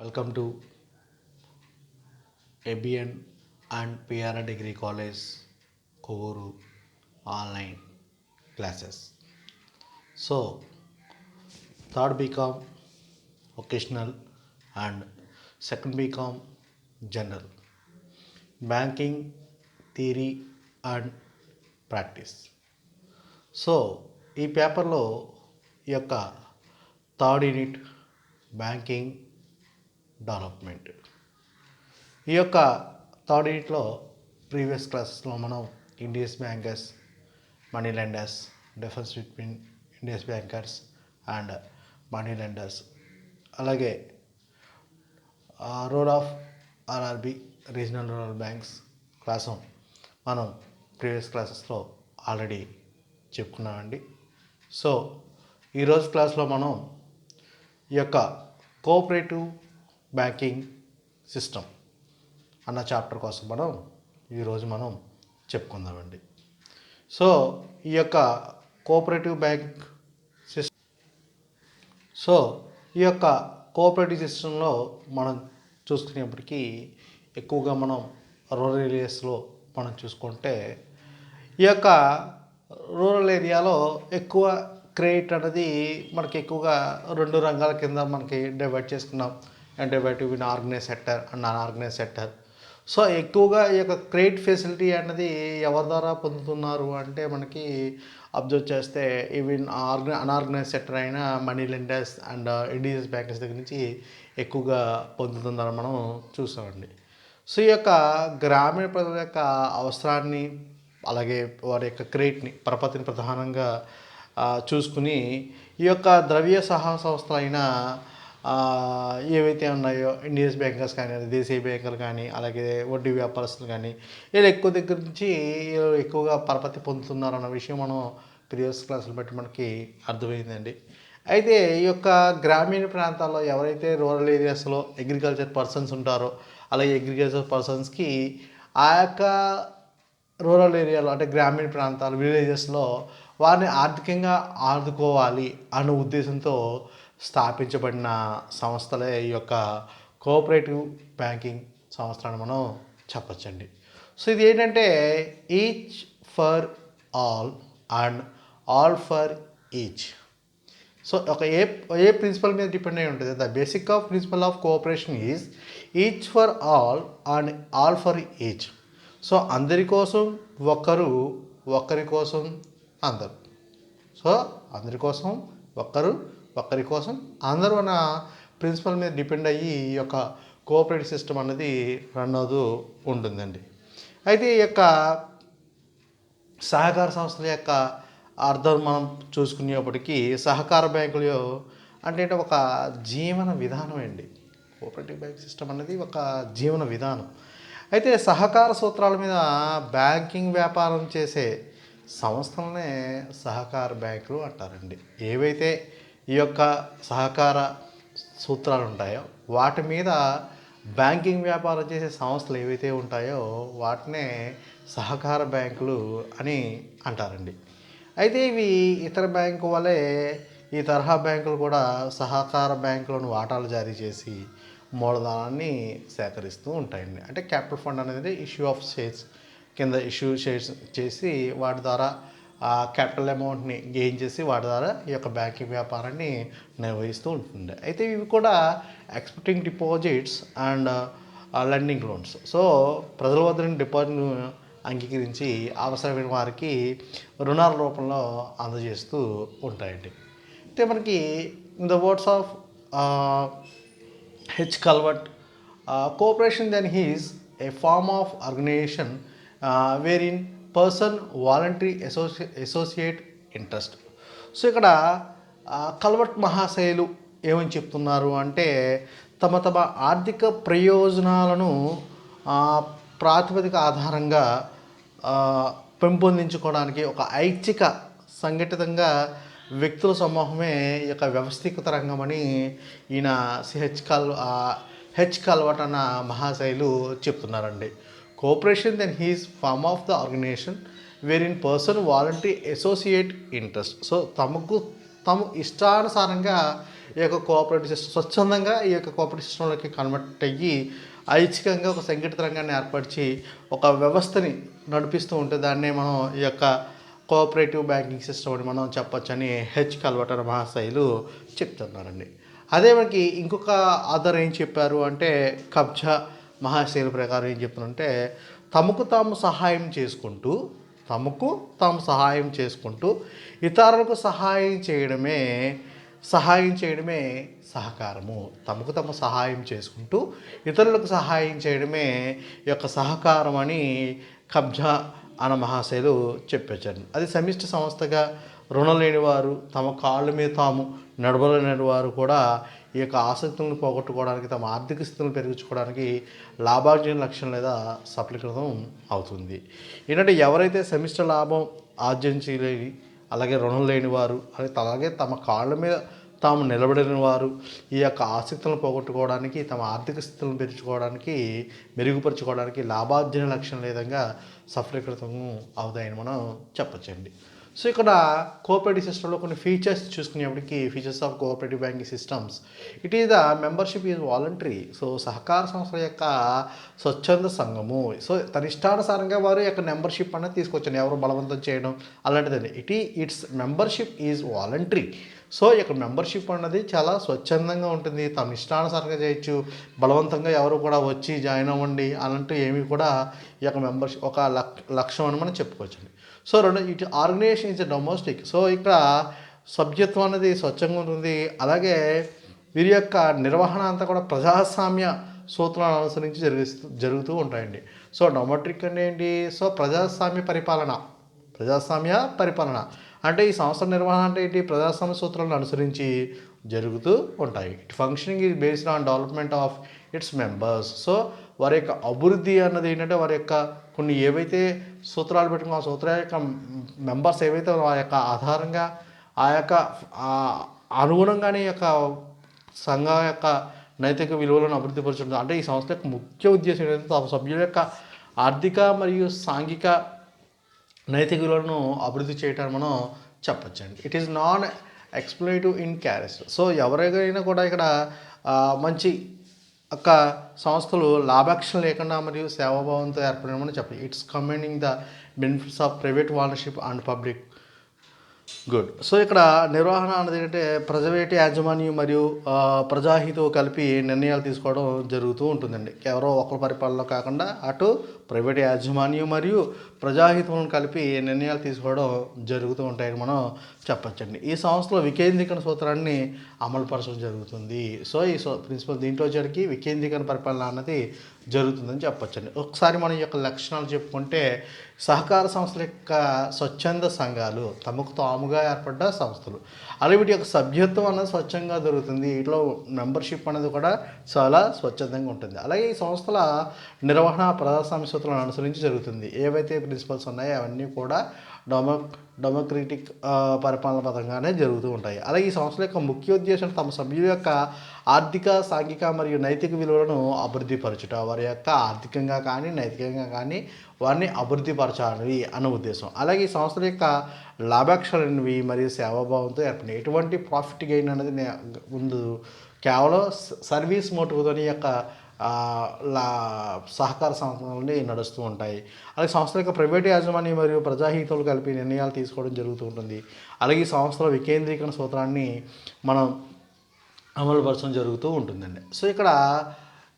Welcome to ABN and PR Degree College Kovuru online classes. So, third BCom vocational and second BCom general banking theory and practice. So ఈ పేపర్లో ఈ యొక్క third unit banking development, ఈ యొక్క third యూనిట్లో previous క్లాసెస్లో మనం indigenous bankers, money lenders, difference between indigenous bankers and money lenders, అలాగే role of RRB regional rural banks class మనం ప్రీవియస్ క్లాసెస్లో ఆల్రెడీ చెప్పుకున్నామండి. సో ఈరోజు క్లాస్లో మనం ఈ యొక్క కోఆపరేటివ్ బ్యాంకింగ్ సిస్టమ్ అన్న చాప్టర్ కోసం ఈరోజు మనం చెప్పుకుందామండి. సో ఈ యొక్క కోఆపరేటివ్ బ్యాంక్ సిస్టమ్, సో ఈ యొక్క కోఆపరేటివ్ సిస్టంలో మనం చూసుకునేప్పటికీ ఎక్కువగా మనం రూరల్ ఏరియాస్లో మనం చూసుకుంటే ఈ యొక్క రూరల్ ఏరియాలో ఎక్కువ క్రెడిట్ అనేది మనకి ఎక్కువగా రెండు రంగాల కింద మనకి డివైడ్ చేసుకున్నాం. Divide between organise sector and non organise sector. So ఎక్కువగా ఈ యొక్క క్రెడిట్ ఫెసిలిటీ అన్నది ఎవరి ద్వారా పొందుతున్నారు అంటే మనకి అబ్జర్వ్ చేస్తే ఈవెన్ అన్ఆర్గనైజ్ సెక్టర్ అయిన money lenders and Indus bankers దగ్గర నుంచి ఎక్కువగా పొందుతుందని మనం చూసామండి. సో ఈ యొక్క గ్రామీణ ప్రజల యొక్క అవసరాన్ని అలాగే వారి యొక్క క్రెడిట్ని పరపతిని ప్రధానంగా చూసుకుని ఈ యొక్క ద్రవ్య సహా సంస్థలు అయిన ఏవైతే ఉన్నాయో ఇండియస్ బ్యాంకర్స్ కానీ, దేశీయ బ్యాంకులు కానీ, అలాగే వడ్డీ వ్యాపారస్తులు కానీ, వీళ్ళు ఎక్కువ దగ్గర నుంచి ఎక్కువగా పరపతి పొందుతున్నారు అన్న విషయం మనం ప్రీవియస్ క్లాసులు బట్టి మనకి అర్థమైందండి. అయితే ఈ యొక్క గ్రామీణ ప్రాంతాల్లో ఎవరైతే రూరల్ ఏరియాస్లో అగ్రికల్చర్ పర్సన్స్ ఉంటారో, అలాగే అగ్రికల్చర్ పర్సన్స్కి ఆ యొక్క రూరల్ ఏరియాలో అంటే గ్రామీణ ప్రాంతాలు విలేజెస్లో వారిని ఆర్థికంగా ఆదుకోవాలి అన్న ఉద్దేశంతో స్థాపించబడిన సంస్థలే ఈ యొక్క కోఆపరేటివ్ బ్యాంకింగ్ సంస్థలను మనం చెప్పచ్చండి. సో ఇది ఏంటంటే each for all and all for each. So ఒక ఏ ప్రిన్సిపల్ మీద డిపెండ్ అయి ఉంటుంది. The basic of principle of cooperation is each for all and all for each. So అందరి కోసం ఒకరు, ఒకరి కోసం అందరు. సో అందరి కోసం ఒకరు, ఒకరి కోసం అందరూ అన్న ప్రిన్సిపల్ మీద డిపెండ్ అయ్యి ఈ యొక్క కోఆపరేటివ్ సిస్టమ్ అన్నది రన్ అవుతూ ఉంటుందండి. అయితే ఈ యొక్క సహకార సంస్థల యొక్క అర్థం మనం చూసుకునేప్పటికీ సహకార బ్యాంకులు అంటే ఒక జీవన విధానం అండి. కోఆపరేటివ్ బ్యాంక్ సిస్టమ్ అనేది ఒక జీవన విధానం. అయితే సహకార సూత్రాల మీద బ్యాంకింగ్ వ్యాపారం చేసే సంస్థలనే సహకార బ్యాంకులు అంటారండి. ఏవైతే ఈ యొక్క సహకార సూత్రాలు ఉంటాయో వాటి మీద బ్యాంకింగ్ వ్యాపారం చేసే సంస్థలు ఏవైతే ఉంటాయో వాటినే సహకార బ్యాంకులు అని అంటారండి. అయితే ఇవి ఇతర బ్యాంకు వలె ఈ తరహా బ్యాంకులు కూడా సహకార బ్యాంకులను వాటాలు జారీ చేసి మూలధనాన్ని సేకరిస్తూ ఉంటాయండి. అంటే క్యాపిటల్ ఫండ్ అనేది ఇష్యూ ఆఫ్ షేర్స్ కింద ఇష్యూ షేర్స్ చేసి వాటి ద్వారా ఆ క్యాపిటల్ అమౌంట్ని గెయిన్ చేసి వాటి ద్వారా ఈ యొక్క బ్యాంకింగ్ వ్యాపారాన్ని నిర్వహిస్తూ ఉంటుంది. అయితే ఇవి కూడా expecting deposits and lending loans. So ప్రజల వద్ద నుండి డిపాజిట్ను అంగీకరించి అవసరమైన వారికి రుణాల రూపంలో అందజేస్తూ ఉంటాయండి. అయితే మనకి in the words of H. Calvert, cooperation then is a form of organization wherein person voluntary associate interest. So ఇక్కడ కల్వర్ట్ మహాశయులు ఏమని చెప్తున్నారు అంటే తమ తమ ఆర్థిక ప్రయోజనాలను ప్రాతిపదిక ఆధారంగా పెంపొందించుకోవడానికి ఒక ఐచ్ఛిక సంఘటితంగా వ్యక్తుల సమూహమే ఈ యొక్క వ్యవస్థీకృత రంగం అని ఈయన హెచ్ కల్వర్ట్ అన్న మహాశైలు చెప్తున్నారండి. Cooperation then is form of the organization where in person voluntary associate interest. So తమ ఇష్టానుసారంగా ఈ యొక్క కోఆపరేటివ్ సిస్టమ్ స్వచ్ఛందంగా ఈ యొక్క కోఆపరేటివ్ సిస్టంలోకి కన్వర్ట్ అయ్యి ఐచ్ఛికంగా ఒక సంఘటిత రంగాన్ని ఏర్పరిచి ఒక వ్యవస్థని నడిపిస్తూ ఉంటే దాన్నే మనం ఈ యొక్క కోఆపరేటివ్ బ్యాంకింగ్ సిస్టమ్ అని మనం చెప్పొచ్చని కల్వటర్ మహాశయులు చెప్తున్నారండి. అదే మనకి ఇంకొక ఆధార్ ఏం చెప్పారు అంటే కబ్జా మహాశయుల ప్రకారం ఏం చెప్తున్నారంటే తమకు తాము సహాయం చేసుకుంటూ ఇతరులకు సహాయం చేయడమే సహకారము. తమకు తమ సహాయం చేసుకుంటూ ఇతరులకు సహాయం చేయడమే ఈ యొక్క సహకారం అని కబ్జా అన్న మహాశయులు చెప్పొచ్చారు. అది సమిష్టి సంస్థగా రుణం లేని వారు, తమ కాళ్ళ మీద తాము నడవలేని వారు కూడా ఈ యొక్క ఆసక్తులను పోగొట్టుకోవడానికి, తమ ఆర్థిక స్థితిని పెరుగుకోవడానికి లాభార్జన లక్ష్యం లేదా సఫలీకృతం అవుతుంది. ఏంటంటే ఎవరైతే సమిష్టి లాభం ఆర్జించలేని, అలాగే రుణం లేని వారు, అలాగే తమ కాళ్ళ మీద తాము నిలబడిన వారు ఈ యొక్క ఆసక్తులను పోగొట్టుకోవడానికి, తమ ఆర్థిక స్థితులను మెరుగుపరుచుకోవడానికి లాభార్జన లక్ష్యం లేదంగా సఫలీకృతం అవుతాయని మనం చెప్పచ్చండి. సో ఇక్కడ కోఆపరేటివ్ సిస్టంలో కొన్ని ఫీచర్స్ చూసుకునేప్పటికీ features of cooperative banking systems it is the membership is voluntary. So సహకార సంస్థల యొక్క స్వచ్ఛంద సంఘము. సో తన ఇష్టానుసారంగా వారు యొక్క మెంబర్షిప్ అనేది తీసుకొచ్చాను, ఎవరు బలవంతం చేయడం అలాంటిదండి. It's membership is voluntary. So ఇక్కడ మెంబర్షిప్ అన్నది చాలా స్వచ్ఛందంగా ఉంటుంది, తమ ఇష్టానుసారంగా చేయొచ్చు, బలవంతంగా ఎవరు కూడా వచ్చి జాయిన్ అవ్వండి అలాంటి ఏమి కూడా ఈ యొక్క మెంబర్షిప్ ఒక లక్ష్యం అని మనం చెప్పుకోవచ్చండి. సో ఇటు ఆర్గనైజేషన్ ఇస్ డొమెస్టిక్. సో ఇక్కడ సభ్యత్వం అనేది స్వచ్ఛంగా ఉంటుంది. అలాగే వీరి యొక్క నిర్వహణ అంతా కూడా ప్రజాస్వామ్య సూత్రాలను అనుసరించి జరుగుతూ ఉంటాయండి. సో డొమెస్టిక్ అంటే ఏంటి? సో ప్రజాస్వామ్య పరిపాలన అంటే ఈ సంస్థ నిర్వహణ అంటే ఏంటి? ప్రజాస్వామ్య సూత్రాలను అనుసరించి జరుగుతూ ఉంటాయి. It functioning is based on development of its members. So వారి యొక్క అభివృద్ధి అన్నది ఏంటంటే వారి యొక్క కొన్ని ఏవైతే సూత్రాలు పెట్టుకున్న ఆ సూత్రాల యొక్క మెంబర్స్ ఏవైతే వారి యొక్క ఆధారంగా ఆ యొక్క అనుగుణంగానే యొక్క సంఘం యొక్క నైతిక విలువలను అభివృద్ధి పరచడం. అంటే ఈ సంస్థ యొక్క ముఖ్య ఉద్దేశం ఏంటంటే తమ సభ్యుల యొక్క ఆర్థిక మరియు సాంఘిక నైతిక విలువలను అభివృద్ధి చేయటాన్ని మనం చెప్పచ్చండి. It is non exploitive in character. So ఎవరైనా కూడా ఇక్కడ మంచి ఒక సంస్థలు లాభాపేక్ష లేకుండా మరియు సేవాభావంతో ఏర్పడమని చెప్పాలి. It's combining the benefits of private ownership and public good. So ఇక్కడ నిర్వహణ అనేది ఏంటంటే ప్రైవేట్ యాజమాన్యం మరియు ప్రజాహితో కలిపి నిర్ణయాలు తీసుకోవడం జరుగుతూ ఉంటుందండి. ఎవరో ఒకరి పరిపాలన కాకుండా అటు ప్రైవేట్ యాజమాన్యం మరియు ప్రజాహితములను కలిపి నిర్ణయాలు తీసుకోవడం జరుగుతూ ఉంటాయని మనం చెప్పచ్చండి. ఈ సంస్థలో వికేంద్రీకరణ సూత్రాన్ని అమలుపరచడం జరుగుతుంది. సో ఈ ప్రిన్సిపల్ దీంట్లో వచ్చేటికి వికేంద్రీకరణ పరిపాలన అన్నది జరుగుతుందని చెప్పచ్చండి. ఒకసారి మనం ఈ యొక్క లక్షణాలు చెప్పుకుంటే సహకార సంస్థల యొక్క స్వచ్ఛంద సంఘాలు తమకు తాముగా ఏర్పడ్డ సంస్థలు. అలాగే వీటి యొక్క సభ్యత్వం అనేది స్వచ్ఛంగా దొరుకుతుంది. వీటిలో మెంబర్షిప్ అనేది కూడా చాలా స్వచ్ఛందంగా ఉంటుంది. అలాగే ఈ సంస్థల నిర్వహణ ప్రజాస్వామ్య సూత్రాలను అనుసరించి జరుగుతుంది. ఏవైతే ప్రిన్సిపల్స్ ఉన్నాయో అవన్నీ కూడా డెమోక్రటిక్ పరిపాలన పథంగానే జరుగుతూ ఉంటాయి. అలాగే ఈ సంస్థల యొక్క ముఖ్య ఉద్దేశం తమ సభ్యుల యొక్క ఆర్థిక, సాంఘిక మరియు నైతిక విలువలను అభివృద్ధి పరచుట. వారి యొక్క ఆర్థికంగా కానీ నైతికంగా కానీ వారిని అభివృద్ధి పరచాలి అన్న ఉద్దేశం. అలాగే ఈ సంస్థల యొక్క లాభాపేక్షలనేవి మరియు సేవాభావంతో ఏర్పడినాయి. ఎటువంటి ప్రాఫిట్ గెయిన్ అనేది ముందు కేవలం సర్వీస్ మోటివ్తోని యొక్క సహకార సంస్థలని నడుస్తూ ఉంటాయి. అలాగే సంస్థల యొక్క ప్రైవేట్ యాజమాన్యం మరియు ప్రజాహితులు కలిపి నిర్ణయాలు తీసుకోవడం జరుగుతూ ఉంటుంది. అలాగే ఈ సంస్థల వికేంద్రీకరణ సూత్రాన్ని మనం అమలుపరచడం జరుగుతూ ఉంటుందండి. సో ఇక్కడ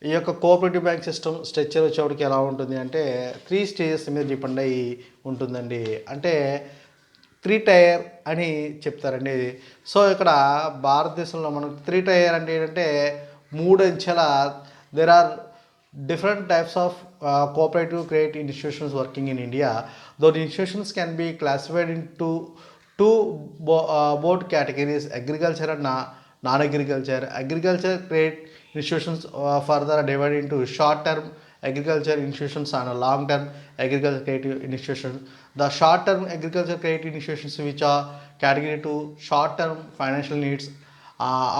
ఈ యొక్క కోఆపరేటివ్ బ్యాంక్ సిస్టమ్ స్ట్రక్చర్ వచ్చేవాడికి ఎలా ఉంటుంది అంటే 3 స్టేజెస్ మీద డిపెండ్ అయ్యి ఉంటుందండి. అంటే 3 టైర్ అని చెప్తారండి. సో ఇక్కడ భారతదేశంలో మనం 3 టైర్ అంటే ఏంటంటే 3 అంచెల there are different types of cooperative credit institutions working in India. Those institutions can be classified into two both categories, agriculture and non-agriculture. Agriculture credit institutions further divided into short-term agriculture institutions and long-term agriculture credit institutions. The short-term agriculture credit institutions, which are category to short-term financial needs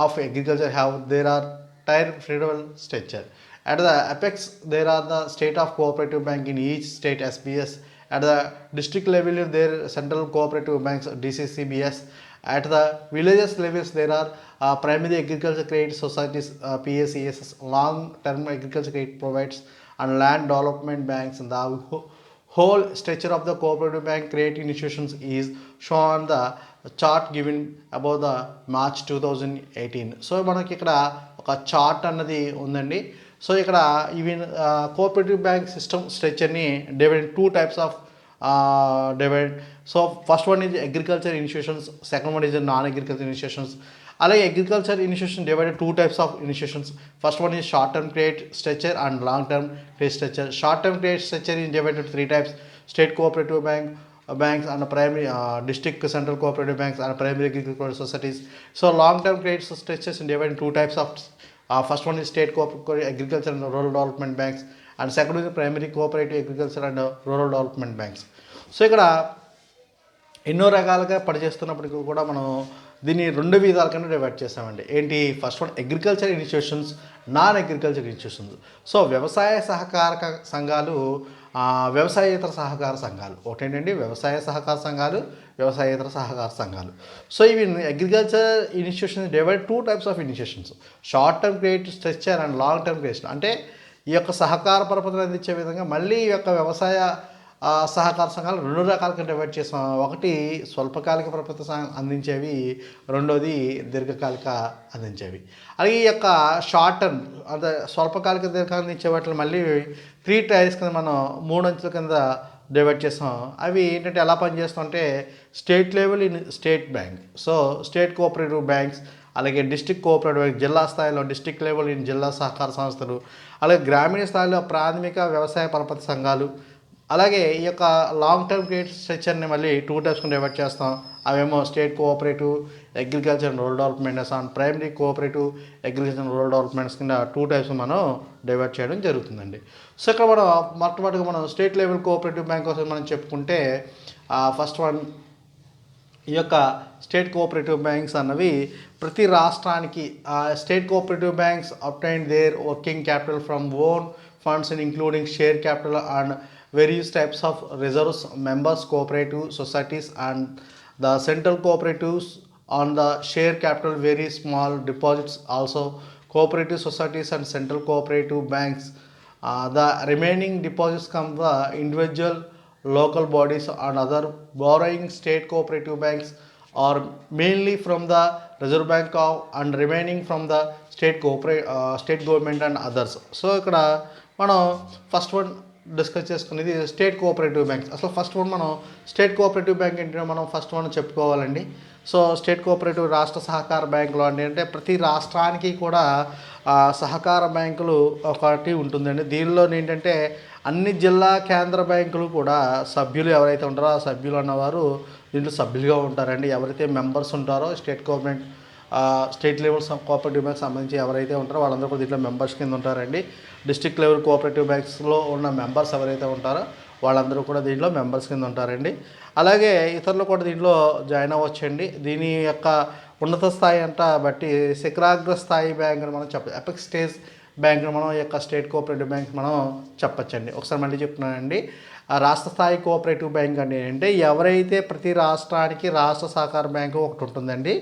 of agriculture, there are tier federal structure. At the apex, there are the state of cooperative bank in each state SBS. At the district level, there are central cooperative banks DCCBS. At the villages levels, there are primary agriculture credit societies, PACSS, long-term agriculture credit provides, and land development banks. And the whole structure of the cooperative bank credit institutions is shown on the chart given about the March 2018. So మనకి ఇక్కడ ఒక chart అన్నది ఉందండి. So ఇక్కడ even cooperative bank system స్ట్రక్చర్ని divide 2 types of divide. So first one is agriculture institutions, second one is non agriculture institutions. అలాగే agriculture institution divided 2 types of institutions. First one is short term credit structure and long term credit structure. Short term credit structure is divided 3 types: state cooperative banks and primary district central cooperative banks and primary agricultural societies. So long term credit structures in divided in 2 types of first one is state cooperative agriculture and rural development banks, and second is primary cooperative agriculture and rural development banks. So ఇక్కడ ఎన్నో రకాలుగా పనిచేస్తున్నప్పటికీ కూడా మనం దీన్ని 2 విధాల కింద divide చేస్తామండి. ఏంటి? First one agriculture institutions, non agriculture institutions. So వ్యవసాయ సహకారక సంఘాలు, వ్యవసాయేతర సహకార సంఘాలు. ఒకటేంటండి వ్యవసాయ సహకార సంఘాలు, వ్యవసాయేతర సహకార సంఘాలు. సో ఇవి agriculture institutions divide 2 types of institutions: short term credit structure and long term credit. అంటే ఈ యొక్క సహకార పరపతిని అందించే విధంగా మళ్ళీ ఈ యొక్క వ్యవసాయ సహకార సంఘాలు 2 రకాలుగా డివైడ్ చేసాం. ఒకటి స్వల్పకాలిక పరపతి అందించేవి, రెండోది దీర్ఘకాలిక అందించేవి. అలాగే ఈ యొక్క షార్ట్ టర్మ్ అంటే స్వల్పకాలిక దీర్ఘకాలిక అందించే వాటిని మళ్ళీ 3 tiers కింద మనం 3 అంచెల కింద డివైడ్ చేస్తాం. అవి ఏంటంటే ఎలా పనిచేస్తాం అంటే state level in state bank, so state cooperative banks, అలాగే డిస్ట్రిక్ట్ కోఆపరేటివ్ బ్యాంక్, జిల్లా స్థాయిలో డిస్ట్రిక్ట్ లెవెల్ ఇన్ జిల్లా సహకార సంస్థలు, అలాగే గ్రామీణ స్థాయిలో ప్రాథమిక వ్యవసాయ పరపతి సంఘాలు. అలాగే ఈ యొక్క లాంగ్ టర్మ్ క్రెడిట్ స్ట్రక్చర్ని మళ్ళీ 2 types కింద డివైడ్ చేస్తాం. అవేమో state cooperative agriculture and rural developments and primary cooperative agriculture and rural developments కింద 2 types మనం డివైడ్ చేయడం జరుగుతుందండి. సో ఇక్కడ మనం మొట్టమొదటిగా మనం స్టేట్ లెవెల్ కోఆపరేటివ్ బ్యాంక్ కోసం మనం చెప్పుకుంటే ఫస్ట్ వన్ ఈ యొక్క స్టేట్ కోఆపరేటివ్ బ్యాంక్స్ అన్నవి ప్రతి రాష్ట్రానికి state cooperative banks obtain their working capital from own funds in including share capital and various types of reserves, members cooperative societies and the central cooperatives on the share capital very small deposits, also cooperative societies and central cooperative banks. The remaining deposits come the individual local bodies and other borrowing state cooperative banks, or mainly from the reserve bank of and remaining from the state government and others. So ikkada మనం first one discuss చేసుకునేది state cooperative banks. అసలు first one మనం state cooperative bank ఏంటంటే మనం first one చెప్పుకోవాలండి. So state cooperative రాష్ట్ర సహకార బ్యాంకులు అంటే ప్రతి రాష్ట్రానికి కూడా సహకార బ్యాంకులు ఒకటి ఉంటుందండి. దీనిలో ఏంటంటే అన్ని జిల్లా కేంద్ర బ్యాంకులు కూడా సభ్యులు ఎవరైతే ఉంటారో ఆ సభ్యులు అన్నవారు దీంట్లో సభ్యులుగా ఉంటారండి. ఎవరైతే మెంబర్స్ ఉంటారో స్టేట్ లెవెల్ కోఆపరేటివ్ బ్యాంక్స్ సంబంధించి ఎవరైతే ఉంటారో వాళ్ళందరూ కూడా దీంట్లో మెంబర్స్ కింద ఉంటారండి. డిస్ట్రిక్ట్ లెవెల్ కోఆపరేటివ్ బ్యాంక్స్లో ఉన్న మెంబర్స్ ఎవరైతే ఉంటారో వాళ్ళందరూ కూడా దీంట్లో మెంబర్స్ కింద ఉంటారండి. అలాగే ఇతరులు కూడా దీంట్లో జాయిన్ అవ్వచ్చండి. దీని యొక్క ఉన్నత స్థాయి అంట బట్టి శిఖరాగ్ర స్థాయి బ్యాంక్ అని మనం చెప్పచ్చు, ఎపెక్స్ స్టేజ్ బ్యాంక్ మనం ఈ యొక్క స్టేట్ కోఆపరేటివ్ బ్యాంక్ మనం చెప్పచ్చండి. ఒకసారి మళ్ళీ చెప్తున్నానండి, రాష్ట్ర స్థాయి కోఆపరేటివ్ బ్యాంక్ అంటే ఎవరైతే ప్రతి రాష్ట్రానికి రాష్ట్ర సహకార బ్యాంకు ఒకటి ఉంటుందండి.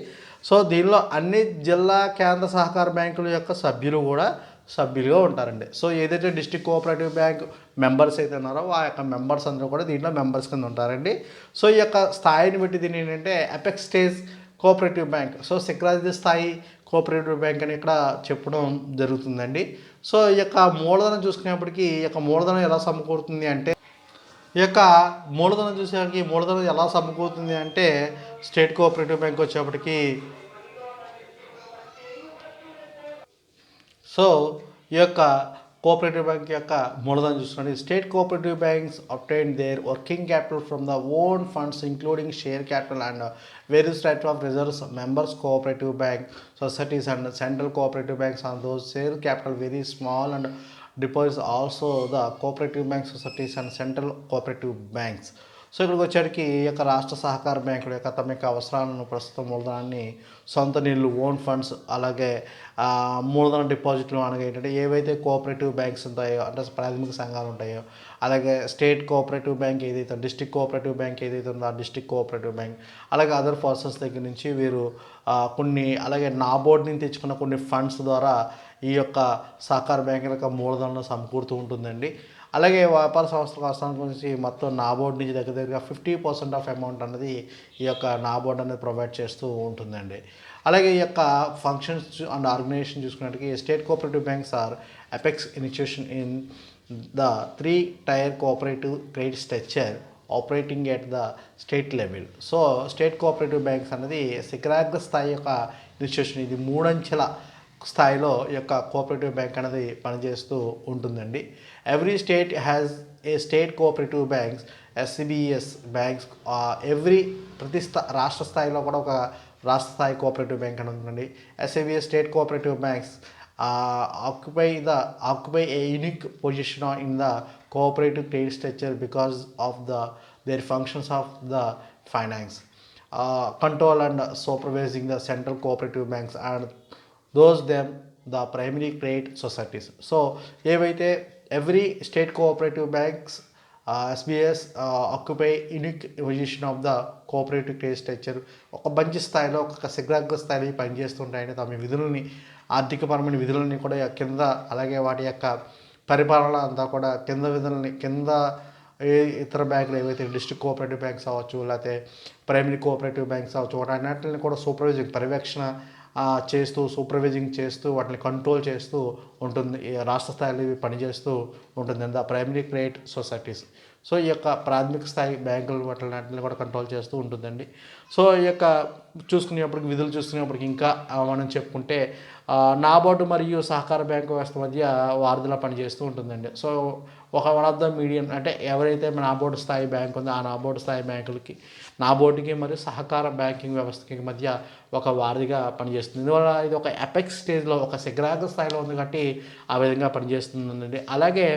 సో దీనిలో అన్ని జిల్లా కేంద్ర సహకార బ్యాంకుల యొక్క సభ్యులు కూడా సభ్యులుగా ఉంటారండి. సో ఏదైతే డిస్ట్రిక్ట్ కోఆపరేటివ్ బ్యాంక్ మెంబర్స్ అయితే ఉన్నారో ఆ యొక్క మెంబర్స్ అందరూ కూడా దీంట్లో మెంబర్స్ కింద ఉంటారండి. సో ఈ యొక్క స్థాయిని బట్టి దీని ఏంటంటే apex stage cooperative bank, so శిఖరాగ్ర స్థాయి కోఆపరేటివ్ బ్యాంక్ అని ఇక్కడ చెప్పడం జరుగుతుందండి. సో ఈ యొక్క మూలధనం చూసుకునేప్పటికీ ఈ యొక్క మూలధనం ఎలా సమకూరుతుంది అంటే మూలధనం ఎలా సమకూరుతుంది అంటే స్టేట్ కోఆపరేటివ్ బ్యాంక్ వచ్చేప్పటికి సో ఈ యొక్క కోఆపరేటివ్ బ్యాంక్ యొక్క మూలధనం చూసుకోండి. State cooperative banks obtain their working capital from the own funds including share capital and various types of reserves, members cooperative bank societies and central cooperative banks on those share capital very small and deposits also the cooperative bank societies and central cooperative banks. So ఇక్కడికి వచ్చేటికి ఈ యొక్క రాష్ట్ర సహకార బ్యాంకుల యొక్క తమ యొక్క అవసరాలను ప్రస్తుత మూలధనాన్ని సొంత నీళ్ళు ఓన్ ఫండ్స్ అలాగే మూలధన డిపాజిట్లు అనగా ఏంటంటే ఏవైతే కోఆపరేటివ్ బ్యాంక్స్ ఉంటాయో అంటే ప్రాథమిక సంఘాలు ఉంటాయో అలాగే స్టేట్ కోఆపరేటివ్ బ్యాంక్ ఏదైతే డిస్ట్రిక్ట్ కోఆపరేటివ్ బ్యాంక్ ఏదైతే ఉందో ఆ డిస్ట్రిక్ట్ కోఆపరేటివ్ బ్యాంక్ అలాగే అదర్ పర్సన్స్ దగ్గర నుంచి వీరు కొన్ని అలాగే నాబోర్డ్ నుంచి తెచ్చుకున్న కొన్ని ఫండ్స్ ద్వారా ఈ యొక్క సహకార బ్యాంకుల యొక్క మూలధనం సమకూరుతూ ఉంటుందండి. అలాగే వ్యాపార సంస్థల అవసరం గురించి మొత్తం నాబోర్డ్ నుంచి దగ్గరగా 50% ఆఫ్ అమౌంట్ అనేది ఈ యొక్క నాబోర్డ్ అనేది ప్రొవైడ్ చేస్తూ ఉంటుందండి. అలాగే ఈ యొక్క ఫంక్షన్స్ అండ్ ఆర్గనైజేషన్ చూసుకున్నట్టుగా state cooperative banks are apex institution in the 3-tier cooperative credit structure operating at the state level. So state cooperative banks అనేది శిఖరాగ్ర స్థాయి యొక్క ఇన్స్టిట్యూషన్. ఇది 3 అంచెల స్థాయిలో ఈ యొక్క కోఆపరేటివ్ బ్యాంక్ అనేది పనిచేస్తూ ఉంటుందండి. Every state has a state cooperative banks SCBs banks. ప్రతి రాష్ట్ర స్థాయిలో కూడా ఒక రాష్ట్ర స్థాయి కోఆపరేటివ్ బ్యాంక్ అని ఉందండి. SCBs state cooperative banks occupy a unique position in the cooperative credit structure because of their functions of the finance, control and supervising the central cooperative banks and those them the primary credit societies. So ఏవైతే every state cooperative banks SBS occupy unique position of the cooperative credit structure ఒక మంచి స్థాయిలో ఒక శిఖరాగ్ర స్థాయిలో పనిచేస్తుంటాయని తమ విధులని ఆర్థికపరమైన విధులని కూడా కింద అలాగే వాటి యొక్క పరిపాలన అంతా కూడా కింద విధులని కింద ఇతర బ్యాంకులు ఏవైతే డిస్ట్రిక్ట్ కోఆపరేటివ్ బ్యాంక్స్ అవ్వచ్చు లేకపోతే ప్రైమరీ కోఆపరేటివ్ బ్యాంక్స్ అవ్వచ్చు వాటన్నిటిని కూడా పర్యవేక్షణ చేస్తూ సూపర్వైజింగ్ చేస్తూ వాటిని కంట్రోల్ చేస్తూ ఉంటుంది. రాష్ట్ర స్థాయిలో ఇవి పనిచేస్తూ ఉంటుంది the primary credit societies. So ఈ యొక్క ప్రాథమిక స్థాయి బ్యాంకులు వాటిని కూడా కంట్రోల్ చేస్తూ ఉంటుందండి. సో ఈ యొక్క చూసుకునేప్పటికి విధులు చూసుకునేప్పటికి ఇంకా మనం చెప్పుకుంటే నాబార్డు మరియు సహకార బ్యాంకు వ్యవస్థ మధ్య వారధిలా పనిచేస్తూ ఉంటుందండి. So one of the medium అంటే ఎవరైతే నాబార్డు స్థాయి బ్యాంక్ ఉందో ఆ నాబార్డు స్థాయి బ్యాంకులకి నాబార్డుకి మరియు సహకార బ్యాంకింగ్ వ్యవస్థకి మధ్య ఒక వారధిగా పనిచేస్తుంది. ఇందువల్ల ఇది ఒక ఎపెక్స్ స్టేజ్లో ఒక శిఖరాగ్ర స్థాయిలో ఉంది కాబట్టి ఆ విధంగా పనిచేస్తుందండి. అలాగే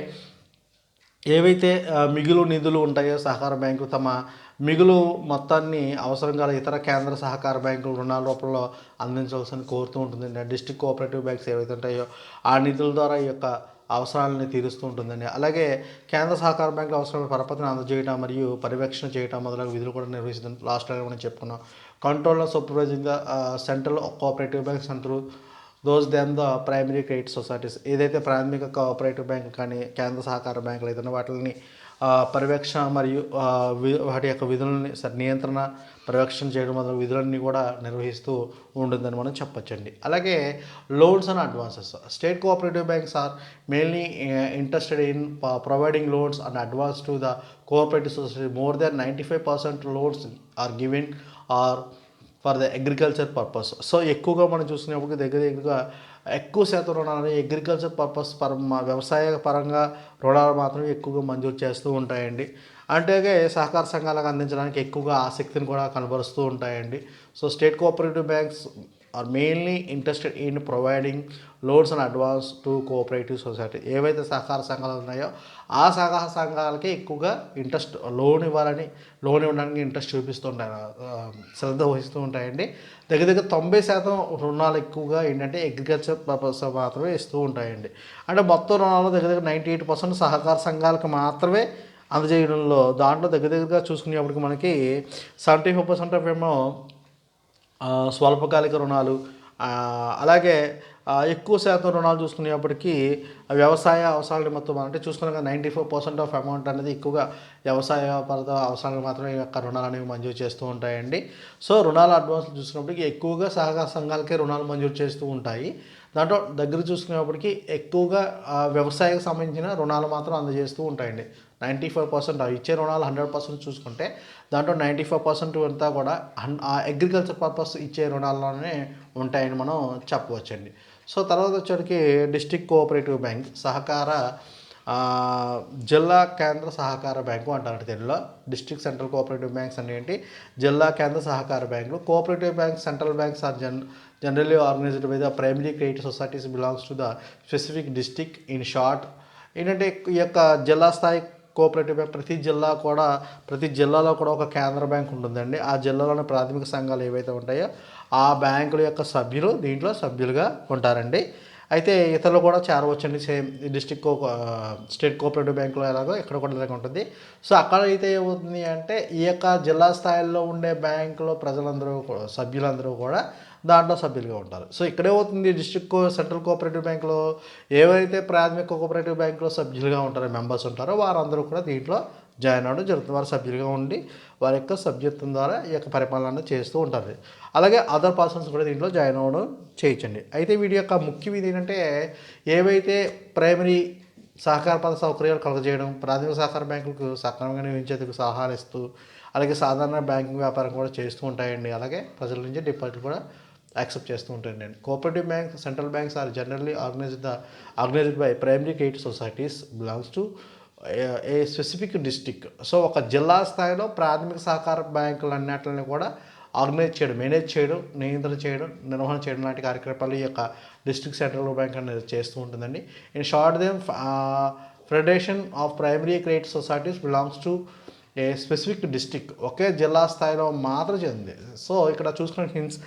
ఏవైతే మిగులు నిధులు ఉంటాయో సహకార బ్యాంకు తమ మిగులు మొత్తాన్ని అవసరం గల ఇతర కేంద్ర సహకార బ్యాంకులు రుణాల రూపంలో అందించవలసిన కోరుతూ ఉంటుందండి. డిస్ట్రిక్ట్ కోఆపరేటివ్ బ్యాంక్స్ ఏవైతే ఉంటాయో ఆ నిధుల ద్వారా ఈ యొక్క అవసరాలని తీరుస్తూ ఉంటుందండి. అలాగే కేంద్ర సహకార బ్యాంకుల అవసరాలను పరపతిని అందజేయడం మరియు పర్యవేక్షణ చేయడం మొదలగు విధులు కూడా నిర్వహిస్తుంది. లాస్ట్లో మనం చెప్పుకున్నాం control supervising the central cooperative banks అంటారు those then the primary credit societies. ఏదైతే ప్రాథమిక కోఆపరేటివ్ బ్యాంక్ కానీ కేంద్ర సహకార బ్యాంకులు ఏదైనా వాటిని పర్యవేక్షణ మరియు వాటి యొక్క విధులని నియంత్రణ పర్యవేక్షణ చేయడం మొదలు విధులన్నీ కూడా నిర్వహిస్తూ ఉంటుందని మనం చెప్పొచ్చండి. అలాగే loans and advances. State cooperative banks are mainly interested in providing loans and advance to the cooperative society. More than 95% loans are given are for the agriculture purpose. So ఎక్కువగా మనం చూసుకునేప్పుడు దగ్గరగా ఎక్కువ శాతం రుణాలు అగ్రికల్చర్ పర్పస్ వ్యవసాయ పరంగా రుణాలు మాత్రమే ఎక్కువగా మంజూరు చేస్తూ ఉంటాయండి. అంటే సహకార సంఘాలకు అందించడానికి ఎక్కువగా ఆసక్తిని కూడా కనబరుస్తూ ఉంటాయండి. So state cooperative banks are mainly interested in providing loans and advance to cooperative society. ఏవైతే సహకార సంఘాలు ఉన్నాయో ఆ సహకార సంఘాలకే ఎక్కువగా లోన్ ఇవ్వడానికి ఇంట్రెస్ట్ చూపిస్తూ ఉంటాయి, శ్రద్ధ వహిస్తూ ఉంటాయండి. దగ్గర 90% రుణాలు ఎక్కువగా ఏంటంటే అగ్రికల్చర్ పర్పస్ మాత్రమే ఇస్తూ ఉంటాయండి. అంటే మొత్తం రుణాలు దగ్గర 98% సహకార సంఘాలకు మాత్రమే అందజేయడంలో దాంట్లో దగ్గరగా చూసుకునేప్పటికి మనకి 75% ఆఫ్ ఏమో స్వల్పకాలిక రుణాలు, అలాగే ఎక్కువ శాతం రుణాలు చూసుకునేప్పటికీ వ్యవసాయ అవసరాలు మొత్తం అంటే చూసుకున్నాక 94% ఆఫ్ అమౌంట్ అనేది ఎక్కువగా వ్యవసాయ పరత అవసరాలకు మాత్రమే ఈ యొక్క రుణాలు అనేవి మంజూరు చేస్తూ ఉంటాయండి. సో రుణాల అడ్వాన్స్ చూసుకున్నప్పటికీ ఎక్కువగా సహకార సంఘాలకే రుణాలు మంజూరు చేస్తూ ఉంటాయి. దాంట్లో దగ్గర చూసుకునేప్పటికీ ఎక్కువగా వ్యవసాయకు సంబంధించిన రుణాలు మాత్రం అందజేస్తూ ఉంటాయండి. 95% ఇచ్చే రుణాలు 100% చూసుకుంటే దాంట్లో 95% అంతా కూడా అగ్రికల్చర్ పర్పస్ ఇచ్చే రుణాల్లోనే ఉంటాయని మనం చెప్పవచ్చండి. సో తర్వాత వచ్చేటికి డిస్ట్రిక్ట్ కోఆపరేటివ్ బ్యాంక్ సహకార జిల్లా కేంద్ర సహకార బ్యాంకు అంటారు తెలుగులో. డిస్ట్రిక్ట్ సెంట్రల్ కోఆపరేటివ్ బ్యాంక్స్ అంటే ఏంటి, జిల్లా కేంద్ర సహకార బ్యాంకులు. Cooperative banks central banks are generally organized by the primary credit societies belongs to the specific district. In short ఏంటంటే ఈ యొక్క జిల్లా స్థాయి కోఆపరేటివ్ బ్యాంక్ ప్రతి జిల్లాలో కూడా ఒక కేంద్ర బ్యాంక్ ఉంటుందండి. ఆ జిల్లాలోని ప్రాథమిక సంఘాలు ఏవైతే ఉంటాయో ఆ బ్యాంకుల యొక్క సభ్యులు దీంట్లో సభ్యులుగా ఉంటారండి. అయితే ఇతరులు కూడా చేరవచ్చండి. సేమ్ స్టేట్ కోఆపరేటివ్ బ్యాంకులో ఎలాగో ఇక్కడ కూడా ఇలాగ ఉంటుంది. సో అక్కడ అయితే ఏమవుతుంది అంటే ఈ యొక్క జిల్లా స్థాయిలో ఉండే బ్యాంకులో సభ్యులందరూ కూడా దాంట్లో సభ్యులుగా ఉంటారు. సో ఇక్కడ ఏమవుతుంది, సెంట్రల్ కోఆపరేటివ్ బ్యాంకులో ఏవైతే ప్రాథమిక కోఆపరేటివ్ బ్యాంకులో సభ్యులుగా ఉంటారో మెంబర్స్ ఉంటారో వారందరూ కూడా దీంట్లో జాయిన్ అవ్వడం జరుగుతుంది. వారు సభ్యులుగా ఉండి వారి యొక్క సభ్యత్వం ద్వారా ఈ యొక్క పరిపాలన చేస్తూ ఉంటారు. అలాగే అదర్ పర్సన్స్ కూడా దీంట్లో జాయిన్ అవ్వడం చేయించండి. అయితే వీటి యొక్క ముఖ్య విధి ఏంటంటే ఏవైతే ప్రైమరీ సహకార పద సౌకర్యాలు కలుగజేయడం, ప్రాథమిక సహకార బ్యాంకులకు సక్రమంగా నిర్వహించేందుకు సలహాలు ఇస్తూ, అలాగే సాధారణ బ్యాంకింగ్ వ్యాపారం కూడా చేస్తూ ఉంటాయండి. అలాగే ప్రజల నుంచి డిపాజిట్ కూడా యాక్సెప్ట్ చేస్తూ ఉంటాయండి. Cooperative banks, central banks are generally organized by primary credit societies belongs to a specific district. So ఒక జిల్లా స్థాయిలో ప్రాథమిక సహకార బ్యాంకులు అన్నింటిని కూడా ఆర్గనైజ్ చేయడం, మేనేజ్ చేయడం, నియంత్రణ చేయడం, నిర్వహణ చేయడం లాంటి కార్యకలాపాలు ఈ యొక్క డిస్ట్రిక్ట్ సెంట్రల్ బ్యాంక్ అనేది చేస్తూ ఉంటుందండి. In short them federation of primary credit societies belongs to a specific district, ఒకే జిల్లా స్థాయిలో మాత్రం చెందింది. సో ఇక్కడ చూసుకున్న hints,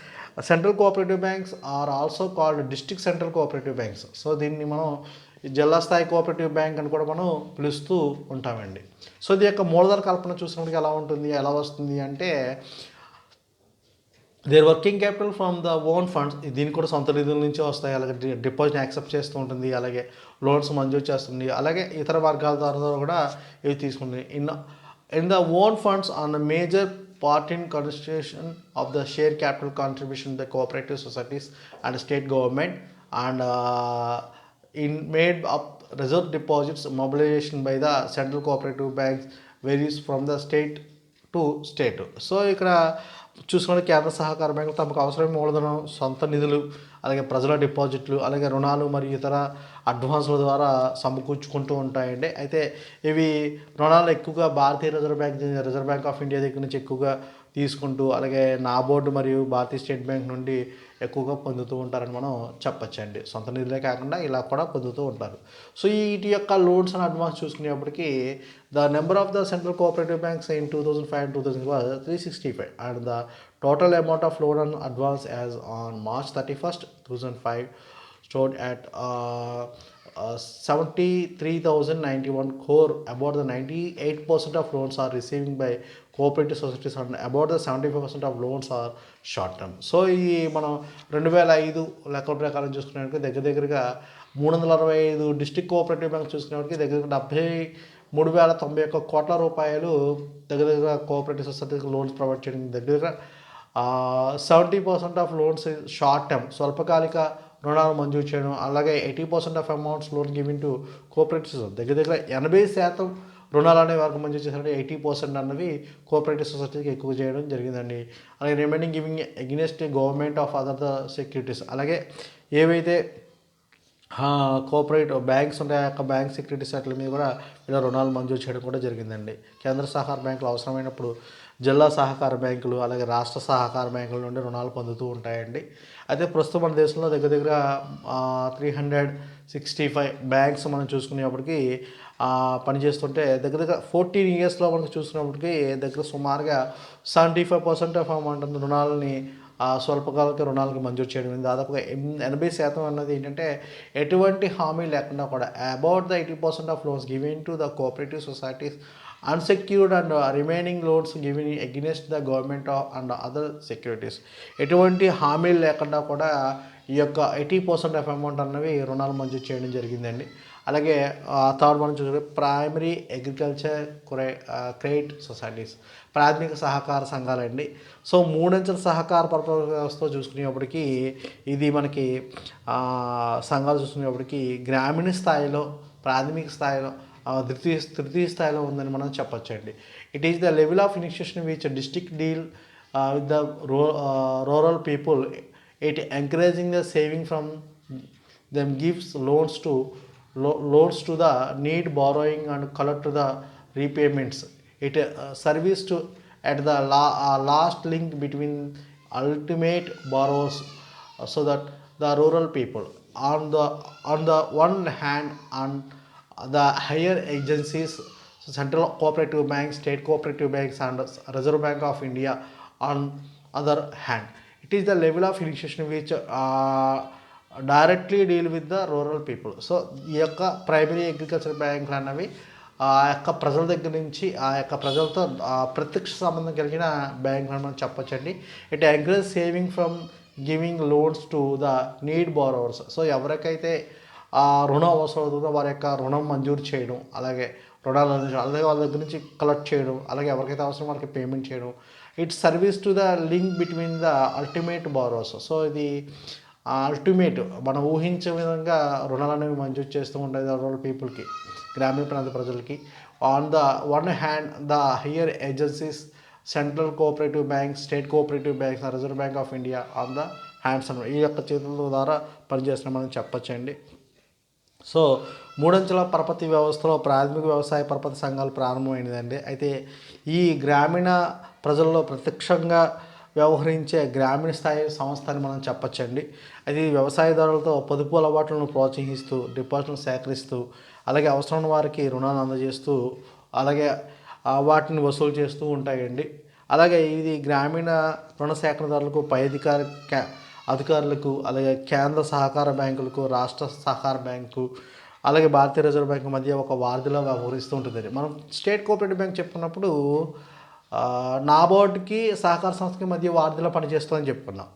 central cooperative banks are also called district central cooperative banks. So దీన్ని మనం జిల్లా స్థాయి కోఆపరేటివ్ బ్యాంక్ అని కూడా మనం పిలుస్తూ ఉంటామండి. సో ఇది యొక్క మూలధన కల్పన చూసినప్పటికీ ఎలా వస్తుంది అంటే their working capital from the own funds, దీనికి కూడా సొంత నిధుల నుంచి వస్తాయి. అలాగే డిపాజిట్ యాక్సెప్ట్ చేస్తూ ఉంటుంది, అలాగే లోన్స్ మంజూరు చేస్తుంది, అలాగే ఇతర వర్గాల ద్వారా కూడా ఇవి తీసుకుంటుంది. In the own funds on the major part in constitution of the share capital contribution to the cooperative societies and state government, and in made up reserve deposits mobilization by the central cooperative banks varies from the state to state. So ఇక్కడ చూసుకుంటే కేంద్ర సహకార బ్యాంకులు తమకు అవసరమైన మూలధనం, సొంత నిధులు, అలాగే ప్రజల డిపాజిట్లు, అలాగే రుణాలు మరియు ఇతర అడ్వాన్సుల ద్వారా సమకూర్చుకుంటూ ఉంటాయండి. అయితే ఇవి రుణాలు ఎక్కువగా భారతీయ రిజర్వ్ బ్యాంక్ ఆఫ్ ఇండియా దగ్గర నుంచి ఎక్కువగా తీసుకుంటూ, అలాగే నాబార్డ్ మరియు భారతీయ స్టేట్ బ్యాంక్ నుండి ఎక్కువగా పొందుతూ ఉంటారని మనం చెప్పచ్చండి. సొంత నిధులే కాకుండా ఇలా కూడా పొందుతూ ఉంటారు. సో వీటి యొక్క లోన్స్ అండ్ అడ్వాన్స్ చూసుకునేప్పటికీ the number of the central cooperative banks in 2005 and 2000 was 365, and the total amount of loan and advance as on March 31st, 2005 stood at 73,091 crore. About the 98% of loans are receiving by cooperative societies and about the 75% of loans are short term. So ఈ మనం 2005 లెక్కల ప్రకారం చూసుకునేటికి దగ్గరగా 365 district cooperative bank చూసుకునేటికి దగ్గర 73,091 కోట్ల రూపాయలు దగ్గర cooperative సొసైటీకి లోన్స్ ప్రొవైడ్ చేయడం, దగ్గర 70% ఆఫ్ లోన్స్ షార్ట్ టర్మ్ స్వల్పకాలిక రుణాలు మంజూరు చేయడం, అలాగే 80% of amounts loan giving to cooperatives, దగ్గర 80% రుణాలు అనే వరకు మంజూరు చేసినట్టు 80% అన్నవి కోఆపరేటివ్ సొసైటీకి ఎక్కువ చేయడం జరిగిందండి. అలాగే remaining giving against government of other the securities, అలాగే ఏవైతే కోఆపరేటివ్ బ్యాంక్స్ ఉంటాయి ఆ యొక్క బ్యాంక్ సెక్యూరిటీస్ వాటి మీద కూడా ఇలా రుణాలు మంజూరు చేయడం కూడా జరిగిందండి. కేంద్ర సహకార బ్యాంకులు అవసరమైనప్పుడు జిల్లా సహకార బ్యాంకులు, అలాగే రాష్ట్ర సహకార బ్యాంకుల నుండి రుణాలు పొందుతూ ఉంటాయండి. అయితే ప్రస్తుతం మన దేశంలో దగ్గర 365 బ్యాంక్స్ మనం చూసుకునేప్పటికీ పనిచేస్తుంటే దగ్గర 14 ఇయర్స్లో మనకు చూసుకున్నప్పటికీ దగ్గర సుమారుగా 75% ఆఫ్ అమౌంట్ రుణాలని స్వల్పకాలిక రుణాలకు మంజూరు చేయడం, దాదాపుగా 80% అన్నది ఏంటంటే ఎటువంటి హామీ లేకుండా కూడా about the 80% of loans given to the cooperative societies unsecured and remaining loans given against the government and other securities, ఎటువంటి హామీలు లేకుండా కూడా ఈ యొక్క 80% ఆఫ్ అమౌంట్ అన్నవి రుణాలు మంజూరు చేయడం జరిగిందండి. అలాగే థర్డ్ మనం చూసుకుంటే ప్రైమరీ అగ్రికల్చర్ క్రెడిట్ సొసైటీస్, ప్రాథమిక సహకార సంఘాలండి. సో 3 అంచెల సహకార వ్యవస్థ చూసుకునేప్పటికీ ఇది మనకి సంఘాలు చూసుకునేప్పటికీ గ్రామీణ స్థాయిలో, ప్రాథమిక స్థాయిలో, తృతీయ స్థాయిలో ఉందని మనం చెప్పొచ్చండి. It is the level of initiation which district deal with the rural people. It encouraging the saving from them gives loans to the need borrowing and collect to the repayments. It serves to at the last link between ultimate borrowers, so that the rural people on the one hand and the higher agencies Central Cooperative Bank, State Cooperative Banks, and Reserve Bank of India. On other hand, it is the level of initiation which directly deal with the rural people. So ఈ యొక్క primary agriculture బ్యాంకులు అన్నవి ఆ యొక్క ప్రజల దగ్గర నుంచి ఆ యొక్క ప్రజలతో ప్రత్యక్ష సంబంధం కలిగిన బ్యాంకులు అని మనం చెప్పొచ్చండి. It encourage saving from giving loans to the need borrowers. So ఎవరికైతే రుణం అవసరం అవుతుందో వారి యొక్క రుణం మంజూరు చేయడం, అలాగే రుణాలు అందించడం, అలాగే వాళ్ళ దగ్గర నుంచి కలెక్ట్ చేయడం, అలాగే ఎవరికైతే అవసరం వాళ్ళకి పేమెంట్ చేయడం. It's service to the link between the ultimate borrowers. So ఇది అల్టిమేట్ మనం ఊహించే విధంగా రుణాలు అనేవి మంజూరు చేస్తూ ఉంటాయి రూరల్ పీపుల్కి, గ్రామీణ ప్రాంత ప్రజలకి. On the one hand the higher agencies, central cooperative banks, state cooperative banks, reserve bank of India on the hands అన్నమాట. ఈ యొక్క చేతుల ద్వారా పనిచేస్తున్నామని చెప్పచ్చండి. సో మూడంచెల పరపతి వ్యవస్థలో ప్రాథమిక వ్యవసాయ పరపతి సంఘాలు ప్రారంభమైనదండి. అయితే ఈ గ్రామీణ ప్రజల్లో ప్రత్యక్షంగా వ్యవహరించే గ్రామీణ స్థాయి సంస్థ అని మనం చెప్పచ్చండి. అది వ్యవసాయదారులతో పొదుపు అలవాట్లను ప్రోత్సహిస్తూ, డిపాజిట్లను సేకరిస్తూ, అలాగే అవసరమైన వారికి రుణాలు అందజేస్తూ, అలాగే వాటిని వసూలు చేస్తూ ఉంటాయండి. అలాగే ఇది గ్రామీణ రుణ సేకరణదారులకు, పై అధికారులకు, అలాగే కేంద్ర సహకార బ్యాంకులకు, రాష్ట్ర సహకార బ్యాంకు, అలాగే భారతీయ రిజర్వ్ బ్యాంకు మధ్య ఒక వారధిలో వ్యవహరిస్తూ ఉంటుందండి. మనం స్టేట్ కోఆపరేటివ్ బ్యాంక్ చెప్పుకున్నప్పుడు నాబార్డ్కి సహకార సంస్థకి మధ్య వారధిలో పనిచేస్తుందని చెప్పుకున్నాం.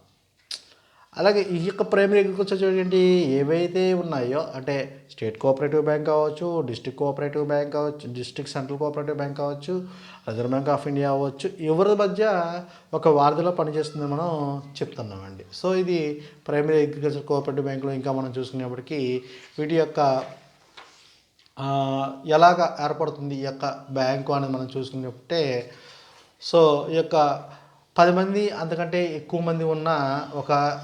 అలాగే ఈ యొక్క ప్రైమరీ అగ్రికల్చర్ ఏంటి ఏవైతే ఉన్నాయో, అంటే స్టేట్ కోఆపరేటివ్ బ్యాంక్ కావచ్చు, డిస్ట్రిక్ట్ కోఆపరేటివ్ బ్యాంక్ కావచ్చు, డిస్ట్రిక్ట్ సెంట్రల్ కోఆపరేటివ్ బ్యాంక్ కావచ్చు, రిజర్వ్ బ్యాంక్ ఆఫ్ ఇండియా అవ్వచ్చు, ఎవరి మధ్య ఒక వారధిలో పనిచేస్తుందని మనం చెప్తున్నామండి. సో ఇది ప్రైమరీ అగ్రికల్చర్ కోఆపరేటివ్ బ్యాంకులో ఇంకా మనం చూసుకునేప్పటికీ వీటి యొక్క ఎలాగ ఏర్పడుతుంది ఈ యొక్క బ్యాంకు అనేది మనం చూసుకున్నట్టే, సో ఈ యొక్క 10 మంది అంతకంటే ఎక్కువ మంది ఉన్న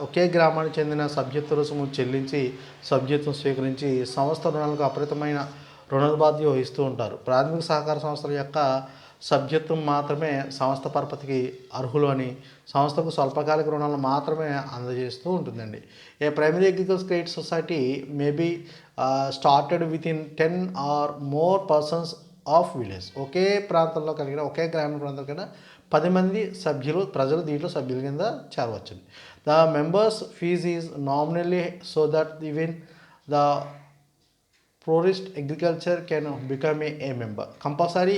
ఒకే గ్రామానికి చెందిన సభ్యత్వ రుసుము చెల్లించి సభ్యత్వం స్వీకరించి సంస్థ రుణాలకు అపరితమైన రుణబాధ్యత వహిస్తూ ఉంటారు. ప్రాథమిక సహకార సంస్థల యొక్క సభ్యత్వం మాత్రమే సంస్థ పరపతికి అర్హులు అని, సంస్థకు స్వల్పకాలిక రుణాలు మాత్రమే అందజేస్తూ ఉంటుందండి. A primary agriculture credit society may be started with in 10 or more persons of village. ఒకే ప్రాంతంలో కలిగిన, ఒకే గ్రామీణ ప్రాంతంలో కలిగిన 10 మంది ప్రజలు దీంట్లో సభ్యుల కింద చేరవచ్చు. The members fees is nominally so that even the poorest agriculture can become a member. Compulsory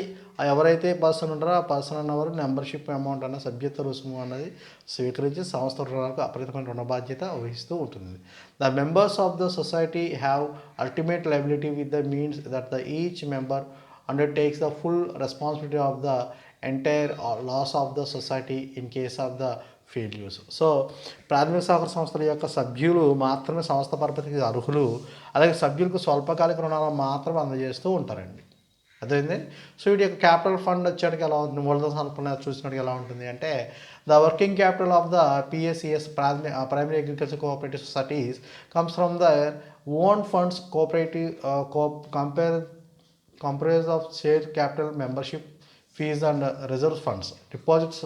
ఎవరైతే పర్సన్ ఉంటారో ఆ పర్సన్ అన్నవారు మెంబర్షిప్ అమౌంట్ అన్న సభ్యత్వ రుసుము అన్నది స్వీకరించి సంస్థ రుణాలకు అపరితమైన రుణ బాధ్యత వహిస్తూ ఉంటుంది. The members of the society have ultimate liability with the means that the each member undertakes the full responsibility of the entire loss of the society in case of the failures. So ప్రాథమిక సహకార సంస్థల యొక్క సభ్యులు మాత్రమే సంస్థ పరపతికి అర్హులు. అలాగే సభ్యులకు స్వల్పకాలిక రుణాలు మాత్రమే అందజేస్తూ ఉంటారండి. అదేంటి? సో వీటి యొక్క క్యాపిటల్ ఫండ్ వచ్చేటికి ఎలా ఉంటుంది, మూలధన సమర్పణ చూసినట్టుగా ఎలా ఉంటుంది అంటే, the working capital of the PSCS primary agriculture cooperative societies comes from the own funds cooperative comprised of share capital, membership fees and reserve funds. Deposits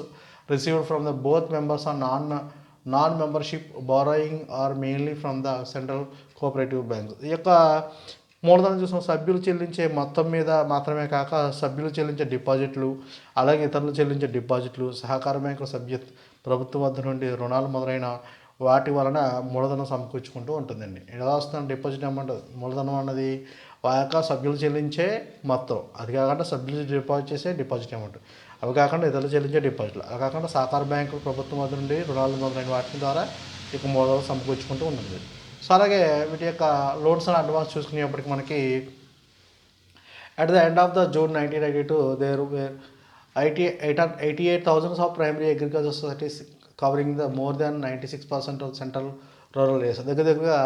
received from the both members are non-membership borrowing are mainly from the central cooperative banks. ఈ యొక్క మూలధనం చూసిన సభ్యులు చెల్లించే మొత్తం మీద మాత్రమే కాక సభ్యులు చెల్లించే డిపాజిట్లు, అలాగే ఇతరులు చెల్లించే డిపాజిట్లు, సహకార బ్యాంకుల ప్రభుత్వం వద్ద నుండి రుణాలు మొదలైన వాటి వలన మూలధనం సమకూర్చుకుంటూ ఉంటుందండి. ఎలా వస్తుంది డిపాజిట్ అమౌంట్? మూలధనం అన్నది ఆ యొక్క సభ్యులు చెల్లించే మొత్తం, అది కాకుండా సభ్యులు డిపాజిట్ చేసే డిపాజిట్ అమౌంట్, అవి కాకుండా ఇతరులు చెల్లించే డిపాజిట్లు, అవి కాకుండా సహకార బ్యాంకు ప్రభుత్వం వద్ద నుండి రుణాలు మొదలైన వాటి ద్వారా ఇక మూలధనం సమకూర్చుకుంటూ ఉంటుంది. సో అలాగే వీటి యొక్క లోన్స్ అండ్ అడ్వాన్స్ చూసుకునేప్పటికి మనకి at the end of the June 1992 there were 88,000 of primary agriculture societies covering the more than 96% of central rural areas. దగ్గరగా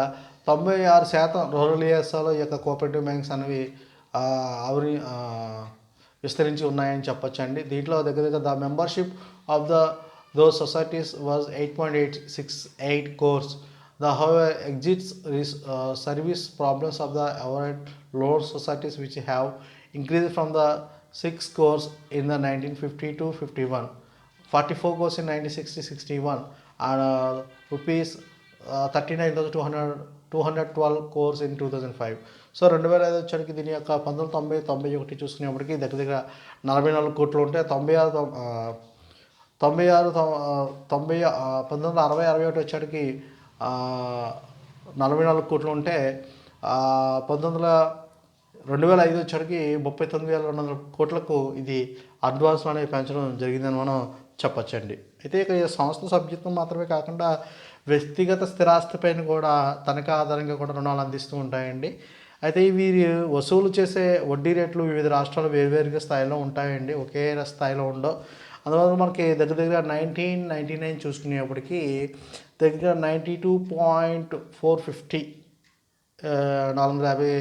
96% రూరల్ ఏరియాస్లో ఈ యొక్క కోఆపరేటివ్ బ్యాంక్స్ అనేవి విస్తరించి ఉన్నాయని చెప్పొచ్చండి. దీంట్లో దగ్గర the membership of those societies was 8.868 crores. The however exits service problems of the overhead loan societies which have increased from the 6 crores in the 1950 to 51, 44 crores in 1960-61, and rupees 39,200 212 crores in 2005. So 2005 వచ్చేసరికి దీని యొక్క 1991 చూసుకునేప్పటికి దగ్గర దగ్గర 44 కోట్లు ఉంటే 1960 వచ్చేటికి 44 కోట్లు ఉంటే 2005 వచ్చేటికి 39,200 కోట్లకు ఇది అడ్వాన్స్ అనేది పెంచడం జరిగిందని మనం చెప్పచ్చండి. అయితే ఇక ఈ సంస్థ సభ్యత్వం మాత్రమే కాకుండా వ్యక్తిగత స్థిరాస్తిపైన కూడా తనఖా ఆధారంగా కూడా రుణాలు అందిస్తూ ఉంటాయండి. అయితే వీరి వసూలు చేసే వడ్డీ రేట్లు వివిధ రాష్ట్రాలు వేరువేరుగా స్థాయిలో ఉంటాయండి, ఒకే స్థాయిలో ఉండవు. అందువల్ల మనకి దగ్గర దగ్గర 1999 చూసుకునేప్పటికీ దగ్గర 92.450 450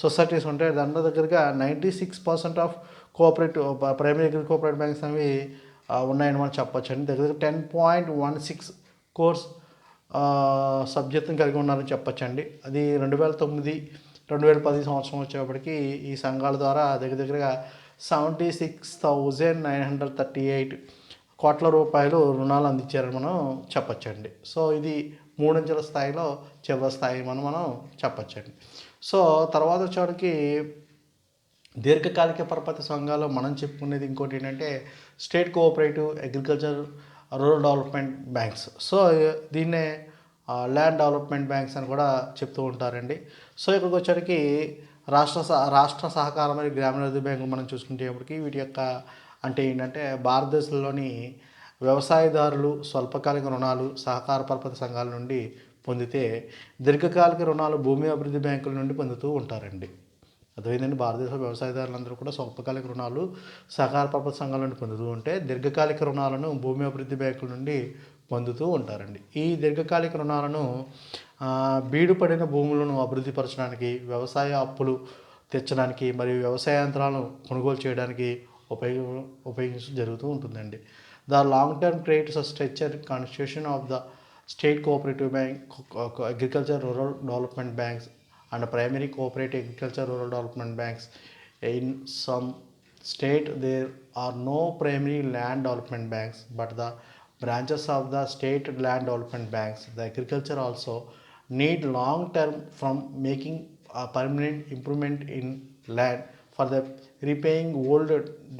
సొసైటీస్ ఉంటాయి. దాంట్లో దగ్గరగా 96% of cooperative primary cooperative banks అనేవి ఉన్నాయని మనం చెప్పొచ్చండి. దగ్గర 10.16 కోర్స్ సభ్యత్వం కలిగి ఉన్నారని చెప్పొచ్చండి. అది 2009-2010 సంవత్సరం వచ్చేప్పటికి ఈ సంఘాల ద్వారా దగ్గర దగ్గరగా 76,938 కోట్ల రూపాయలు రుణాలు అందించారని మనం చెప్పొచ్చండి. సో ఇది 3 అంచెల స్థాయిలో చివరి స్థాయి మనం చెప్పొచ్చండి. సో తర్వాత వచ్చేటికి దీర్ఘకాలిక పరపతి సంఘాలు మనం చెప్పుకునేది ఇంకోటి ఏంటంటే state cooperative agriculture rural development banks. So దీన్నే ల్యాండ్ డెవలప్మెంట్ బ్యాంక్స్ అని కూడా చెప్తూ ఉంటారండి. సో ఇక్కడికి వచ్చేటికి రాష్ట్ర సహకార మరియు గ్రామీణాభివృద్ధి బ్యాంకులు మనం చూసుకునేప్పటికి వీటి యొక్క అంటే ఏంటంటే భారతదేశంలోని వ్యవసాయదారులు స్వల్పకాలిక రుణాలు సహకార పరపతి సంఘాల నుండి పొందితే దీర్ఘకాలిక రుణాలు భూమి అభివృద్ధి బ్యాంకుల నుండి పొందుతూ ఉంటారండి. అదేవిధంగా భారతదేశ వ్యవసాయదారులందరూ కూడా స్వల్పకాలిక రుణాలు సహకార పరపతి సంఘాల నుండి పొందుతూ ఉంటే దీర్ఘకాలిక రుణాలను భూమి అభివృద్ధి బ్యాంకుల నుండి పొందుతూ ఉంటారండి. ఈ దీర్ఘకాలిక రుణాలను బీడుపడిన భూములను అభివృద్ధి పరచడానికి, వ్యవసాయ అప్పులు తెచ్చడానికి మరియు వ్యవసాయ యంత్రాలను కొనుగోలు చేయడానికి ఉపయోగించడం జరుగుతూ ఉంటుందండి. The long term credit structure constitution of the state cooperative bank, agriculture rural development banks and primary cooperative agriculture rural development banks. In some state there are no primary land development banks but the branches of the state land development banks. The agriculture also need long term from making a permanent improvement in land for the repaying old